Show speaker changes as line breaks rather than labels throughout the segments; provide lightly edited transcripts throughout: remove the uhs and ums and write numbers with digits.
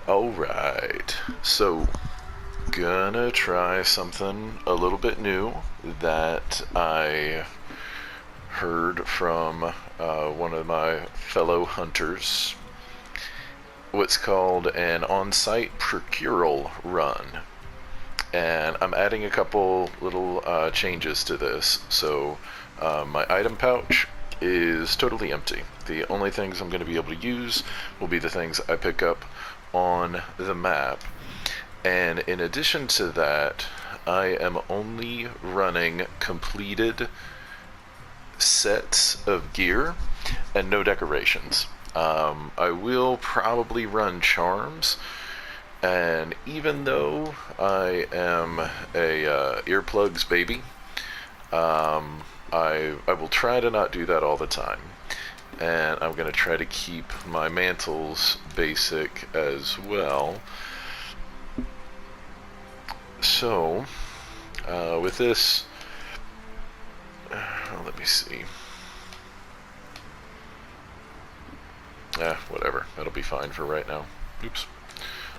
Alright, so gonna try something a little bit new that I heard from one of my fellow hunters. What's called an on-site procural run. And I'm adding a couple little changes to this. So my item pouch is totally empty. The only things I'm going to be able to use will be the things I pick up on the map. And in addition to that, I am only running completed sets of gear and no decorations. I will probably run charms, and even though I am a earplugs baby, I will try to not do that all the time. And I'm going to try to keep my mantles basic as well. So, with this, let me see. Whatever. That'll be fine for right now. Oops.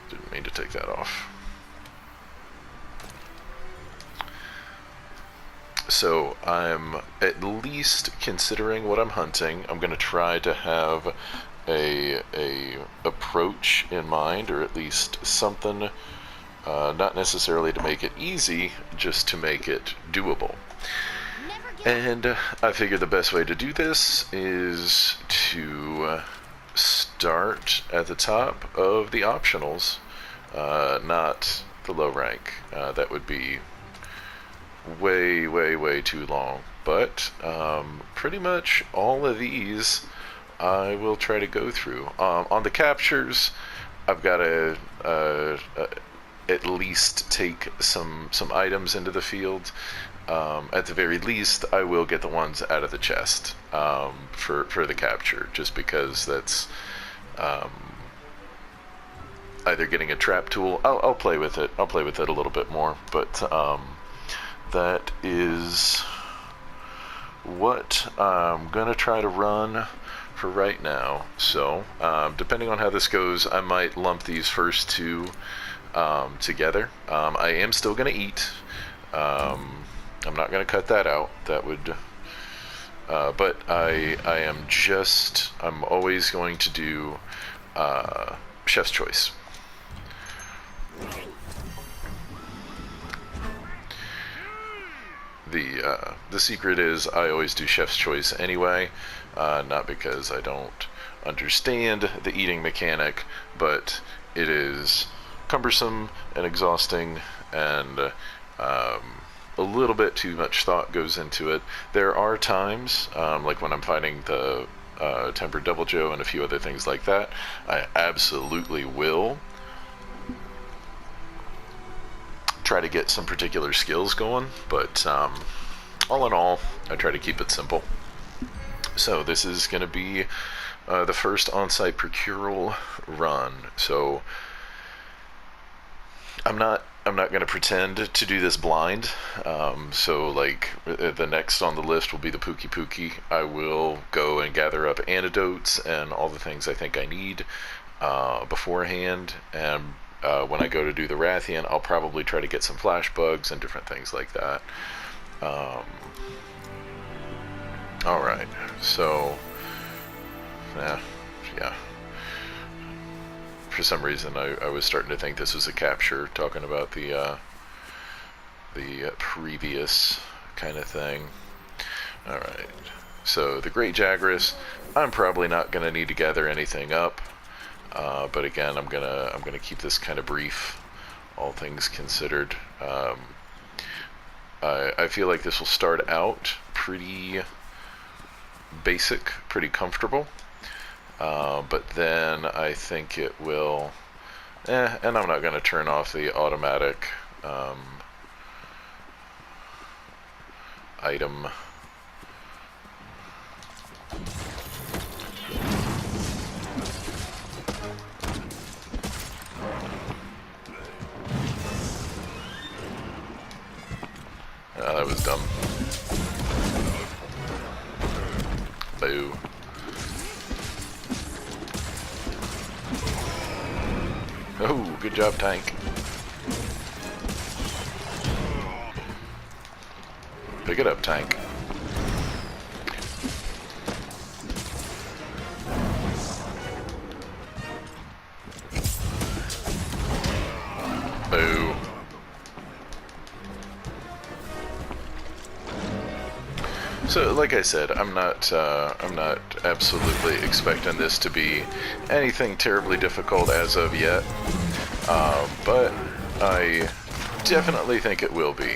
Didn't mean to take that off. So I'm at least considering what I'm hunting. I'm going to try to have a approach in mind, or at least something, not necessarily to make it easy, just to make it doable. And I figure the best way to do this is to start at the top of the optionals, not the low rank. That would be way too long, but pretty much all of these I will try to go through. On the captures, I've got to at least take some items into the field. At the very least, I will get the ones out of the chest for the capture, just because that's either getting a trap tool. I'll play with it. I'll play with it a little bit more, but that is what I'm gonna try to run for right now. So depending on how this goes, I might lump these first two together. I am still gonna eat. I'm not gonna cut that out. That would but I'm always going to do chef's choice. The secret is I always do chef's choice anyway, not because I don't understand the eating mechanic, but it is cumbersome and exhausting, and a little bit too much thought goes into it. There are times, like when I'm fighting the Tempered Devil Joe and a few other things like that, I absolutely will try to get some particular skills going, but all in all, I try to keep it simple. So this is going to be the first on-site procural run. So I'm not going to pretend to do this blind. So like the next on the list will be the Pookie Pookie. I will go and gather up antidotes and all the things I think I need beforehand, and when I go to do the Rathian, I'll probably try to get some flash bugs and different things like that. Alright, so yeah. For some reason I was starting to think this was a capture, talking about the previous kind of thing. Alright, so the Great Jagras, I'm probably not going to need to gather anything up. But again, I'm gonna keep this kind of brief, all things considered. I feel like this will start out pretty basic, pretty comfortable, but then I think it will, and I'm not gonna turn off the automatic item. That was dumb. Boo. Good job, tank. Pick it up, tank. Boo. So, like I said, I'm not absolutely expecting this to be anything terribly difficult as of yet, but I definitely think it will be,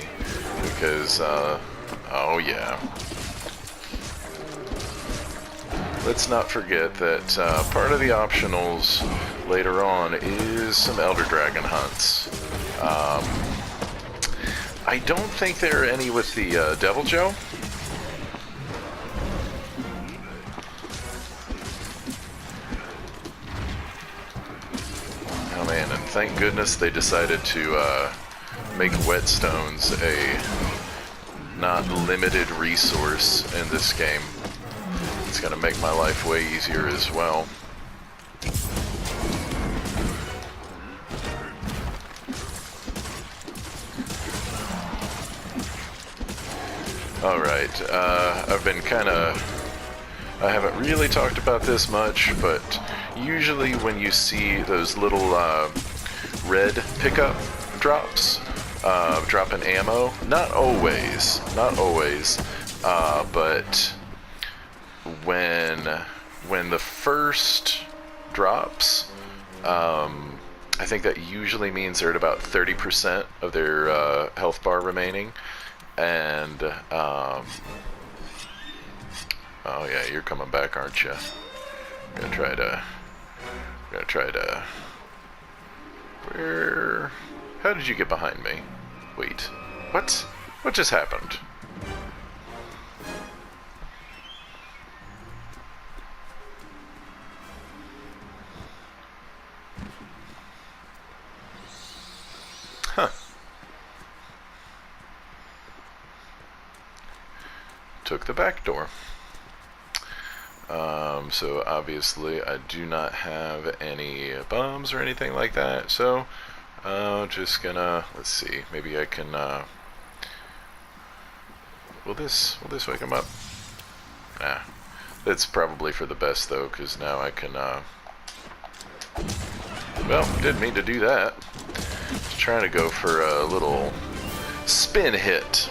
because, oh yeah. Let's not forget that part of the optionals later on is some Elder Dragon hunts. I don't think there are any with the Devil Joe. Oh man, and thank goodness they decided to make whetstones a not limited resource in this game. It's gonna make my life way easier as well. Alright, I haven't really talked about this much, but usually when you see those little red pickup drops, dropping ammo, not always, but when the first drops, I think that usually means they're at about 30% of their health bar remaining, and oh yeah, you're coming back, aren't you? Gonna try to. Where? How did you get behind me? Wait, what? What just happened? Huh. Took the back door. So obviously I do not have any bombs or anything like that, so just gonna, let's see, maybe I can, will this wake him up? Nah, that's probably for the best though, because now I can, well, didn't mean to do that. Just trying to go for a little spin hit.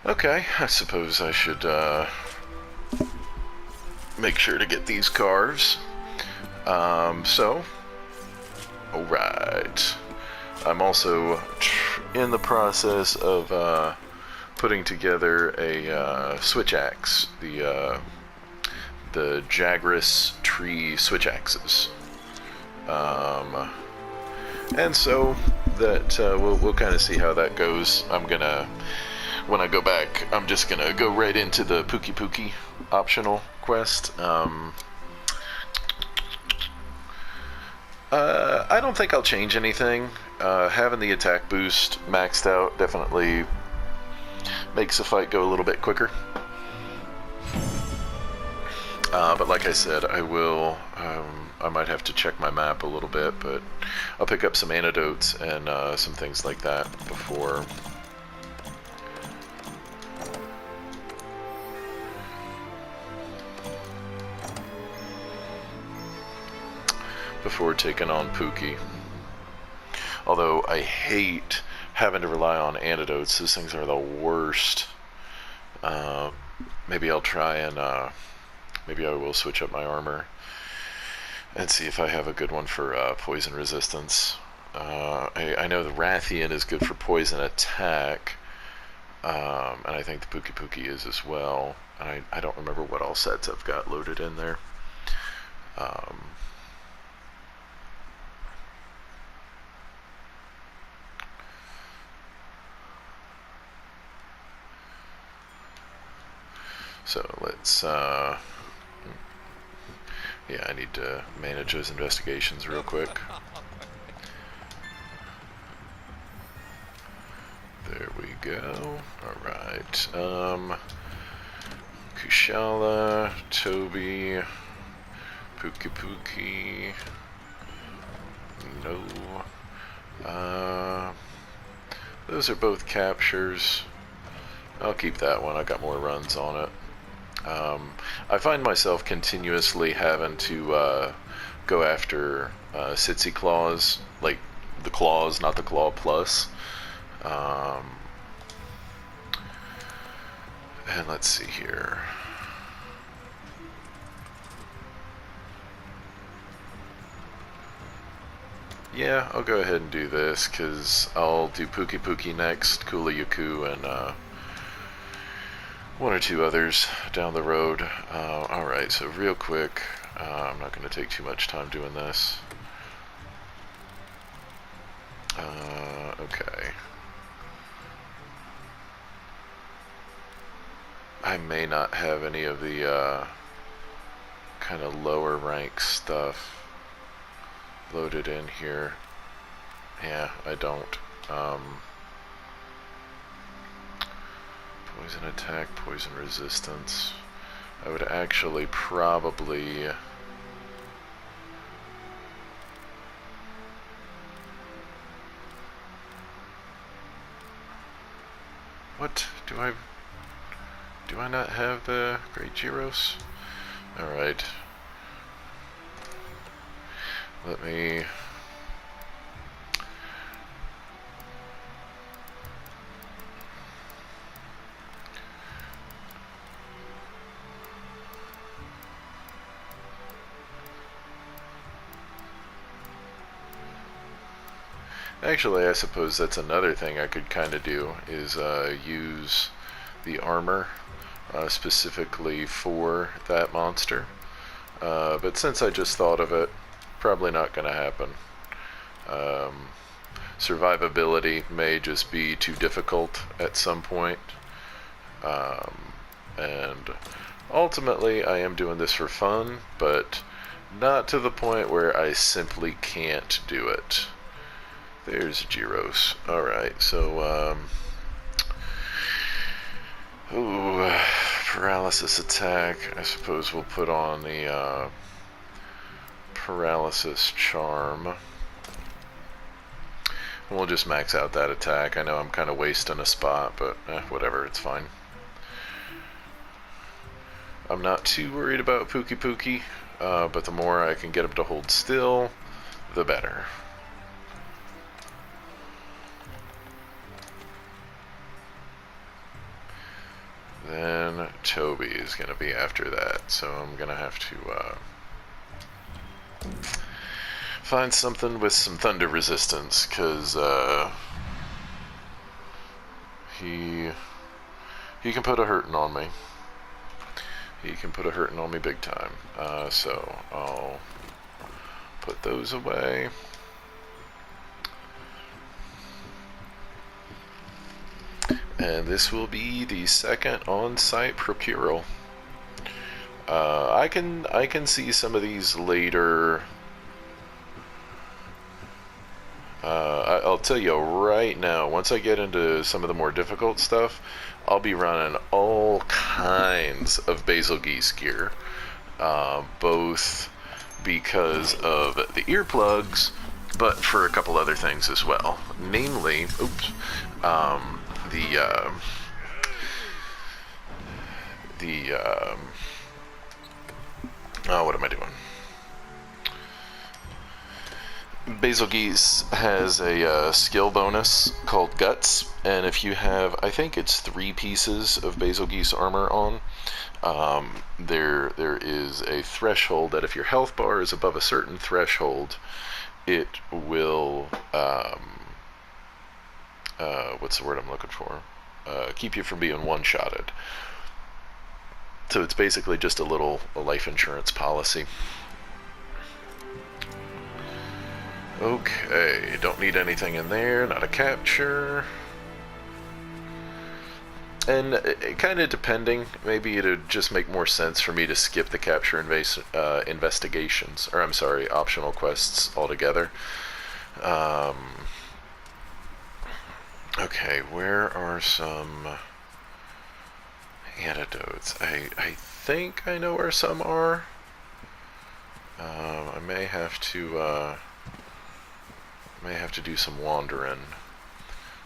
Okay, I suppose I should make sure to get these carves. So, alright. I'm also in the process of putting together a switch axe, the Jagras tree switch axes. And so that we'll kind of see how that goes. When I go back, I'm just gonna go right into the Pookie Pookie optional quest. I don't think I'll change anything. Having the attack boost maxed out definitely makes the fight go a little bit quicker. But like I said, I might have to check my map a little bit, but I'll pick up some antidotes and some things like that before taking on Pookie. Although I hate having to rely on antidotes. Those things are the worst. Maybe I'll try and maybe I will switch up my armor and see if I have a good one for poison resistance. I know the Rathian is good for poison attack, and I think the Pookie Pookie is as well. I don't remember what all sets I've got loaded in there. So let's, yeah, I need to manage those investigations real quick. go. Alright. Kushala, Toby, Pookie. No. Those are both captures. I'll keep that one. I got more runs on it. I find myself continuously having to go after Sitsy Claws, like the claws, not the claw plus. And let's see here. Yeah, I'll go ahead and do this, because I'll do Pookie next, Kula Yaku, and one or two others down the road. Alright, so real quick, I'm not going to take too much time doing this. Okay. I may not have any of the kind of lower rank stuff loaded in here. Yeah, I don't. Poison attack, poison resistance. I would actually probably... What? Do I not have the Great Gyros? Alright. Let me... Actually, I suppose that's another thing I could kind of do, is use the armor specifically for that monster. But since I just thought of it, probably not going to happen. Survivability may just be too difficult at some point. And ultimately, I am doing this for fun, but not to the point where I simply can't do it. There's Gyros. Alright, so, ooh, paralysis attack. I suppose we'll put on the, paralysis charm. And we'll just max out that attack. I know I'm kind of wasting a spot, but whatever, it's fine. I'm not too worried about Pookie, but the more I can get him to hold still, the better. Then Toby is going to be after that, so I'm going to have to find something with some thunder resistance, because he can put a hurting on me. He can put a hurting on me big time. So I'll put those away. And this will be the second on-site Procural. I can see some of these later. I'll tell you right now, once I get into some of the more difficult stuff, I'll be running all kinds of Basil Geese gear, both because of the earplugs, but for a couple other things as well. Namely, what am I doing? Basil Geese has a skill bonus called Guts, and if you have, I think it's 3 pieces of Basil Geese armor on, there is a threshold that if your health bar is above a certain threshold, it will, what's the word I'm looking for? Keep you from being one-shotted. So it's basically just a life insurance policy. Okay, don't need anything in there, not a capture. And kind of depending, maybe it'd just make more sense for me to skip the capture investigations, or I'm sorry, optional quests altogether. Okay, where are some antidotes? I think I know where some are. I may have to do some wandering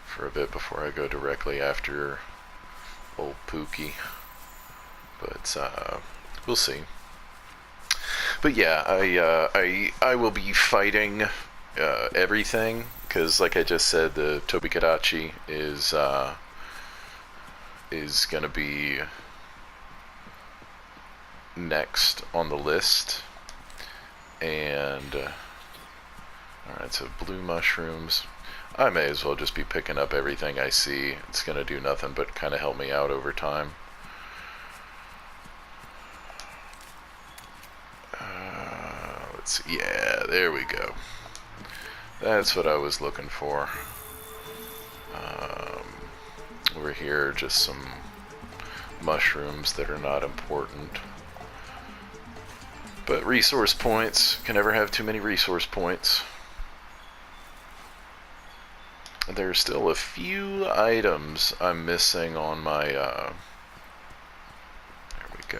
for a bit before I go directly after old Pookie. But we'll see. But yeah, I will be fighting everything, because like I just said, the Tobikadachi is gonna be next on the list. And alright, so blue mushrooms. I may as well just be picking up everything I see. It's gonna do nothing but kind of help me out over time. Let's see. Yeah, there we go. That's what I was looking for. Over here, just some mushrooms that are not important. But resource points. Can never have too many resource points. There are still a few items I'm missing on my, there we go.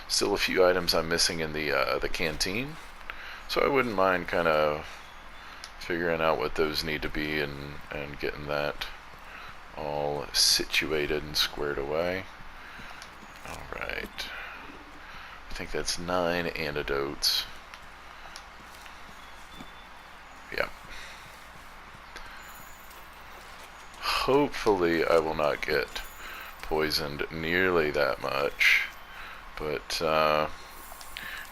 Still a few items I'm missing in the canteen. So I wouldn't mind kind of figuring out what those need to be and getting that all situated and squared away. Alright. I think that's 9 antidotes. Yep. Hopefully I will not get poisoned nearly that much. But,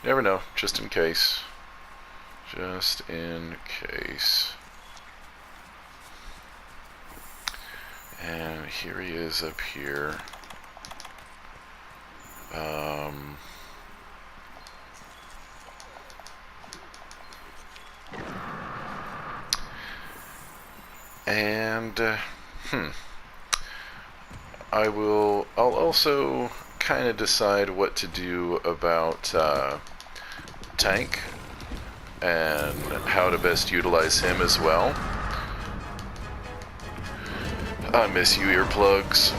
never know. Just in case. Just in case. And here he is up here. I'll also kind of decide what to do about Tank and how to best utilize him as well. I miss you, earplugs.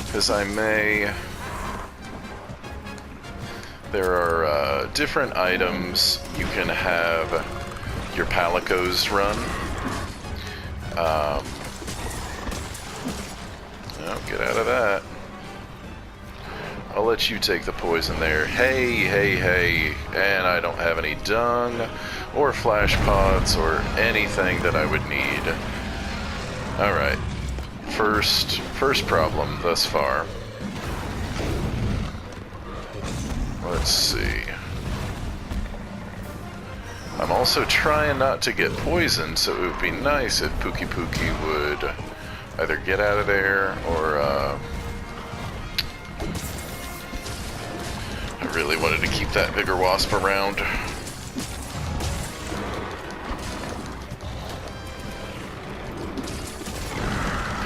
Because there are different items you can have your palicos run. Oh, get out of that. I'll let you take the poison there. Hey, and I don't have any dung or flash pots or anything that I would need. Alright. First problem thus far. Let's see. I'm also trying not to get poisoned, so it would be nice if Pookie would either get out of there or I really wanted to keep that bigger wasp around.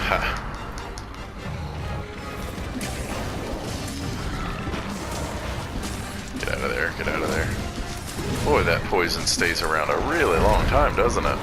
Ha. Get out of there, get out of there. Boy, that poison stays around a really long time, doesn't it?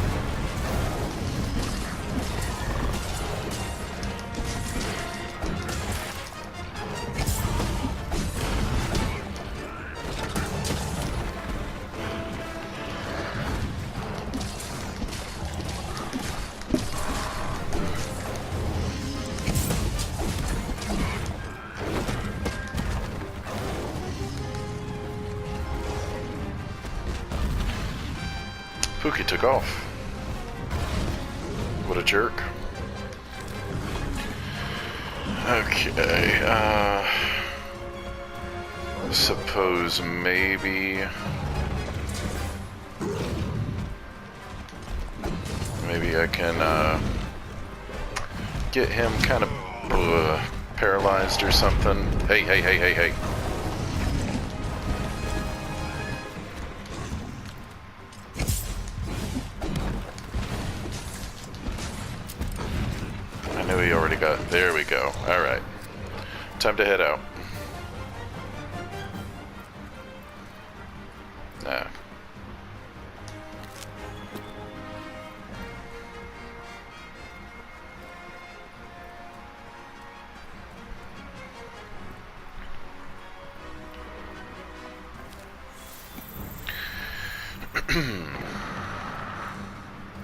Pookie took off. What a jerk. Okay, suppose maybe I can get him kind of paralyzed or something. Hey. we already got... There we go. Alright. Time to head out. Nah.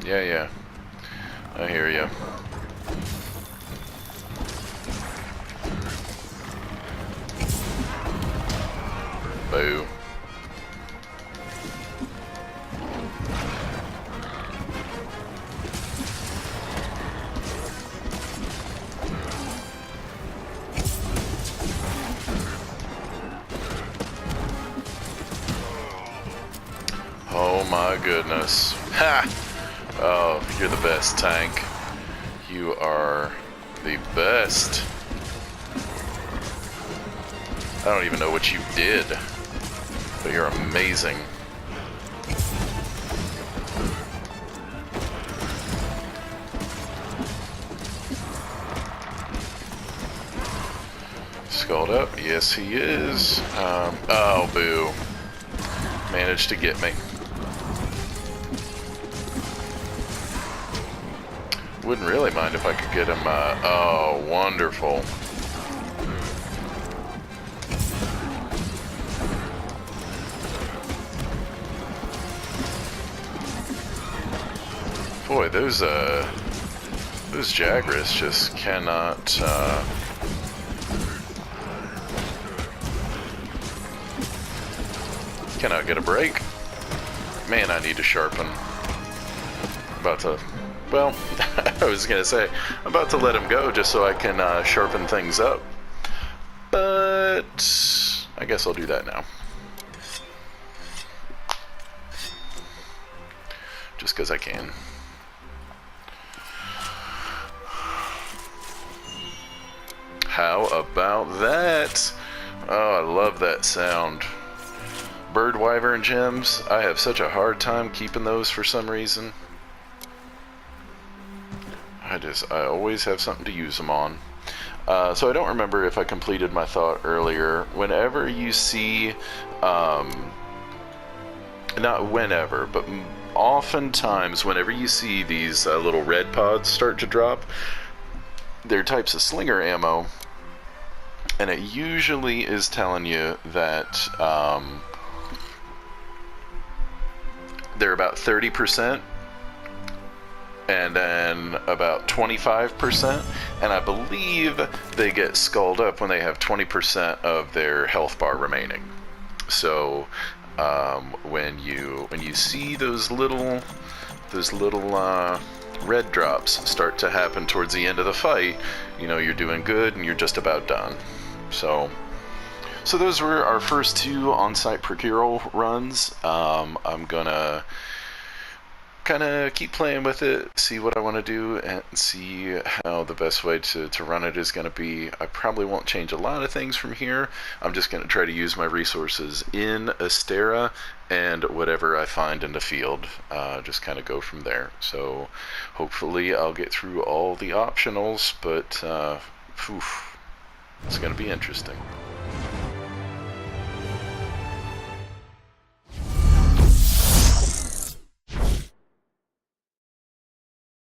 Yeah. I hear ya. Boo. Oh my goodness. Ha! Oh, you're the best, tank. You are the best. I don't even know what you did, but you're amazing. Skulled up? Yes, he is. Oh, boo. Managed to get me. Wouldn't really mind if I could get him, oh, wonderful. Boy, those Jagras just cannot, cannot get a break. Man, I need to sharpen. About to... Well, I was gonna say, I'm about to let him go just so I can sharpen things up. But I guess I'll do that now. Just because I can. How about that? Oh, I love that sound. Bird wyvern gems, I have such a hard time keeping those for some reason. I always have something to use them on. So I don't remember if I completed my thought earlier. Whenever you see, not whenever, but oftentimes whenever you see these little red pods start to drop, they're types of slinger ammo, and it usually is telling you that they're about 30%. And then about 25%, and I believe they get skulled up when they have 20% of their health bar remaining. So when you see those little red drops start to happen towards the end of the fight, you know you're doing good and you're just about done. So those were our first two on-site Procural runs. I'm gonna kind of keep playing with it, see what I want to do, and see how the best way to run it is going to be. I probably won't change a lot of things from here. I'm just going to try to use my resources in Astera and whatever I find in the field, just kind of go from there. So hopefully I'll get through all the optionals, but it's going to be interesting.